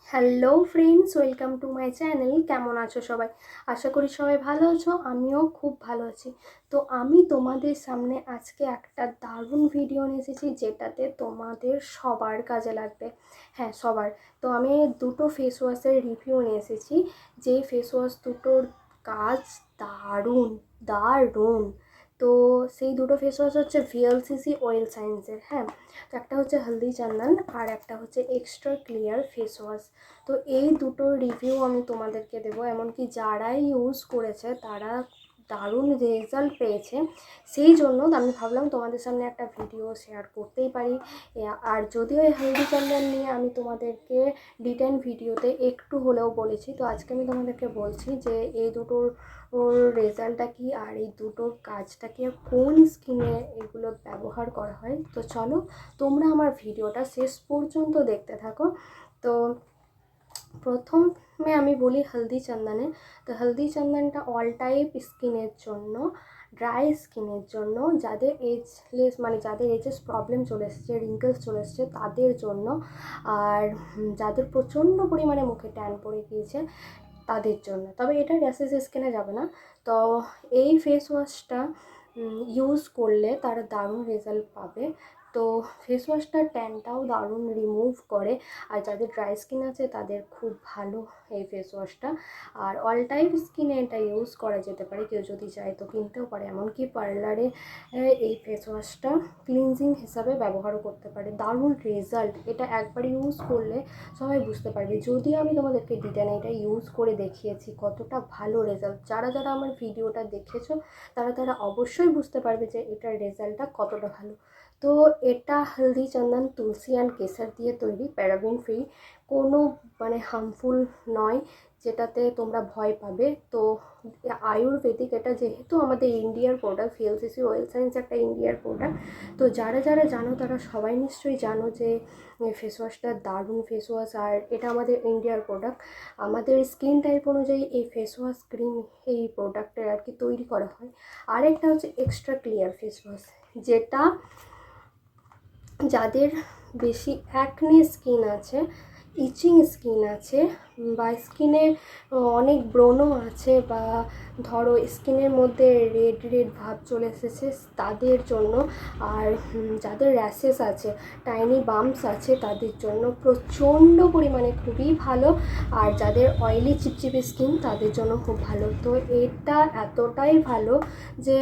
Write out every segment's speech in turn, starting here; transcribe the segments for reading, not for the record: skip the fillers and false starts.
Hello friends, welcome to my channel. কেমন আছো সবাই? আশা করি সবাই ভালো আছো। আমিও খুব ভালো আছি। তো আমি তোমাদের সামনে আজকে একটা দারুণ ভিডিও নিয়ে এসেছি, যেটাতে তোমাদের সবার কাজে লাগবে। হ্যাঁ, সবার। তো আমি দুটো ফেস ওয়াশের রিভিউ নিয়ে এসেছি, যেই ফেস ওয়াশ দুটোর কাজ দারুণ দারুণ। তো সেই দুটো ফেস ওয়াশ হচ্ছে ভিএলসিসি অয়েল সায়েন্সের। হ্যাঁ, তো একটা হচ্ছে হলদি চন্দন আর একটা হচ্ছে এক্সট্রা ক্লিয়ার ফেস ওয়াশ। তো এই দুটো রিভিউ আমি তোমাদেরকে দেবো, এমনকি যারাই ইউজ করেছে তারা দারুণ রেজাল্ট পেয়েছে। সেই জন্য আমি ভাবলাম তোমাদের সামনে একটা ভিডিও শেয়ার করতেই পারি। আর যদিও এই হলদি চন্দন নিয়ে আমি তোমাদেরকে ডিটেইল ভিডিওতে একটু হলেও বলেছি, তো আজকে আমি তোমাদেরকে বলছি যে এই দুটোর রেজাল্টটা কি আর এই দুটোর কাজটা কি আর কোন স্কিনে এগুলো ব্যবহার করা হয়। তো চলো তোমরা আমার ভিডিওটা শেষ পর্যন্ত দেখতে থাকো। তো প্রথমে আমি বলি হলদি চন্দনে। তো হলদি চন্দনটা অল টাইপ স্কিনের জন্য, ড্রাই স্কিনের জন্য, যাদের এজলেস মানে যাদের এজেস প্রবলেম চলে এসেছে, রিঙ্কেলস চলে এসেছে তাদের জন্য, আর যাদের প্রচণ্ড পরিমাণে মুখে ট্যান পড়ে গিয়েছে তাদের জন্য। তবে এটা র্যাশেস স্কিনে যাবে না। তো এই ফেস ওয়াশটা ইউজ করলে তারা দারুণ রেজাল্ট পাবে। তো ফেস ওয়াশটা ট্যানটাও দারুণ রিমুভ করে, আর যাদের ড্রাই স্কিন আছে তাদের খুব ভালো এই ফেস ওয়াশটা। আর অল টাইপ স্কিনে এটা ইউজ করা যেতে পারে, কেউ যদি চায় তো কিনতেও পারে, এমনকি পার্লারে এই ফেস ওয়াশটা ক্লিনজিং হিসাবে ব্যবহারও করতে পারে। দারুণ রেজাল্ট, এটা একবার ইউজ করলে সবাই বুঝতে পারবে। যদিও আমি তোমাদেরকে ডিটেইলে এটা ইউজ করে দেখিয়েছি কতটা ভালো রেজাল্ট, যারা যারা আমার ভিডিওটা দেখেছো তারা তারা অবশ্যই বুঝতে পারবে যে এটার রেজাল্টটা কতটা ভালো। তো এটা হলদি চন্দন তুলসী অ্যান্ড কেসার দিয়ে তৈরি, প্যারাবেন ফ্রি, কোনো হার্মফুল নয় যেটাতে তোমরা ভয় পাবে। তো আয়ুর্বেদিক, এটা যেহেতু আমাদের ইন্ডিয়ার প্রোডাক্ট, ভিএলসিসি অয়েল সায়েন্স একটা ইন্ডিয়ার প্রোডাক্ট। তো যারা যারা জানো তারা সবাই নিশ্চয়ই জানো যে ফেস ওয়াশটা দারুণ ফেস ওয়াশ, আর এটা আমাদের ইন্ডিয়ার প্রোডাক্ট। আমাদের স্কিন টাইপ অনুযায়ী এই ফেস ওয়াশ ক্রিম এই প্রোডাক্টের আর কি তৈরি করা হয়। আরেকটা হচ্ছে এক্সট্রা ক্লিয়ার ফেস ওয়াশ, যেটা যাদের বেশি অ্যাকনে স্কিন আছে, ইচিং স্কিন আছে, বা স্কিনে অনেক ব্রণ আছে, বা ধরো স্কিনের মধ্যে রেড রেড ভাব চলে এসেছে তাদের জন্য, আর যাদের র্যাশেস আছে, টাইনি বাম্পস আছে তাদের জন্য প্রচণ্ড পরিমাণে খুবই ভালো। আর যাদের অয়েলি চিপচিপি স্কিন তাদের জন্য খুব ভালো। তো এটা এতটাই ভালো যে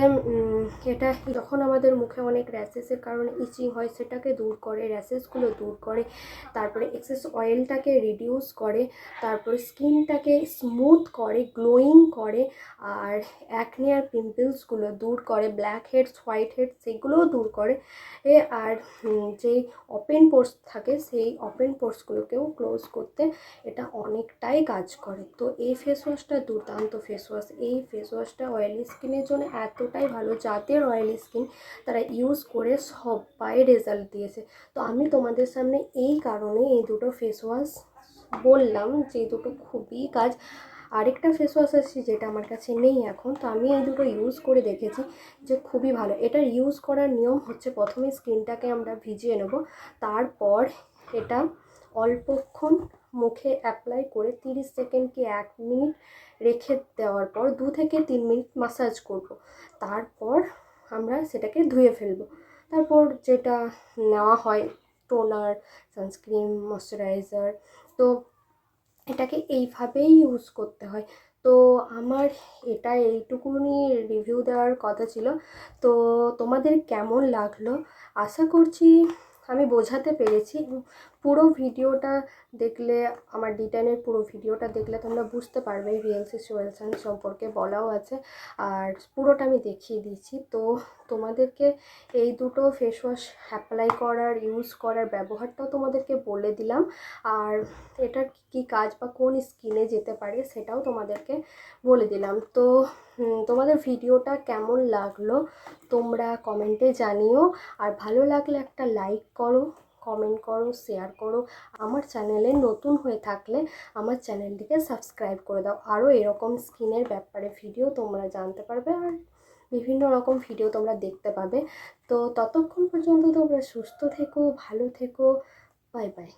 এটা যখন আমাদের মুখে অনেক র্যাশেসের কারণে ইচিং হয় সেটাকে দূর করে, র্যাশেসগুলো দূর করে, তারপরে এক্সেস অয়েলটাকে রিডিউস করে, তারপরে স্কিনটাকে স্মুথ করে, গ্লোয়িং করে, আর অ্যাকনে আর পিম্পলসগুলো দূর করে, ব্ল্যাক হেডস হোয়াইট হেডস সেগুলোও দূর করে। আর যেই ওপেন পোর্স থাকে সেই ওপেন পোর্সগুলোকেও ক্লোজ করতে এটা অনেকটাই কাজ করে। তো এই ফেস ওয়াশটা দুর্দান্ত ফেস ওয়াশ। এই ফেস ওয়াশটা অয়েলি স্কিনের জন্য এতটাই ভালো, যাদের অয়েলি স্কিন তারা ইউজ করে সবাই রেজাল্ট দিয়েছে। তো আমি তোমাদের সামনে এই কারণে এই দুটো ফেস ওয়াশ বললাম যে দুটো খুবই কাজ। আরেকটা ফেস ওয়াশ আছে যেটা আমার কাছে নেই এখন, তো আমি এই দুটো ইউজ করে দেখেছি যে খুবই ভালো। এটার ইউজ করার নিয়ম হচ্ছে, প্রথমে স্কিনটাকে আমরা ভিজিয়ে নেব, তারপর এটা অল্পক্ষণ মুখে অ্যাপ্লাই করে 30 সেকেন্ড কি 1 মিনিট রেখে দেওয়ার পর 2 থেকে 3 মিনিট মাসাজ করব। তারপর আমরা সেটাকে ধুয়ে ফেলবো। তারপর যেটা নেওয়া হয় টোনার, সানস্ক্রিন, ময়শ্চারাইজার। তো এটাকে এইভাবেই ইউজ করতে হয়। তো আমার এটা এইটুকুনি রিভিউ দেওয়ার কথা ছিল। তো তোমাদের কেমন লাগলো আশা করছি আমি বোঝাতে পেরেছি। পুরো ভিডিওটা দেখলে, আমার ডিটেইলের পুরো ভিডিওটা দেখলে তোমরা বুঝতে পারবে। ভিএলসিসি অয়েল সায়েন্স সম্পর্কে বলাও আছে, আর পুরোটা আমি দেখিয়ে দিয়েছি। তো তোমাদেরকে এই দুটো ফেস ওয়াশ অ্যাপ্লাই করার, ইউজ করার ব্যবহারটাও তোমাদেরকে বলে দিলাম, আর এটার কী কাজ বা কোন স্কিনে যেতে পারে সেটাও তোমাদেরকে বলে দিলাম। তো তোমাদের ভিডিওটা কেমন লাগলো তোমরা কমেন্টে জানিও, আর ভালো লাগলে একটা লাইক করো, কমেন্ট করো, শেয়ার করো। আমার চ্যানেলে নতুন হয়ে থাকলে আমার চ্যানেলটিকে সাবস্ক্রাইব করে দাও। আরও এরকম স্কিনের ব্যাপারে ভিডিও তোমরা জানতে পারবে, আর বিভিন্ন রকম ভিডিও তোমরা দেখতে পাবে। তো ততক্ষণ পর্যন্ত তোমরা সুস্থ থেকো, ভালো থেকো। Bye bye.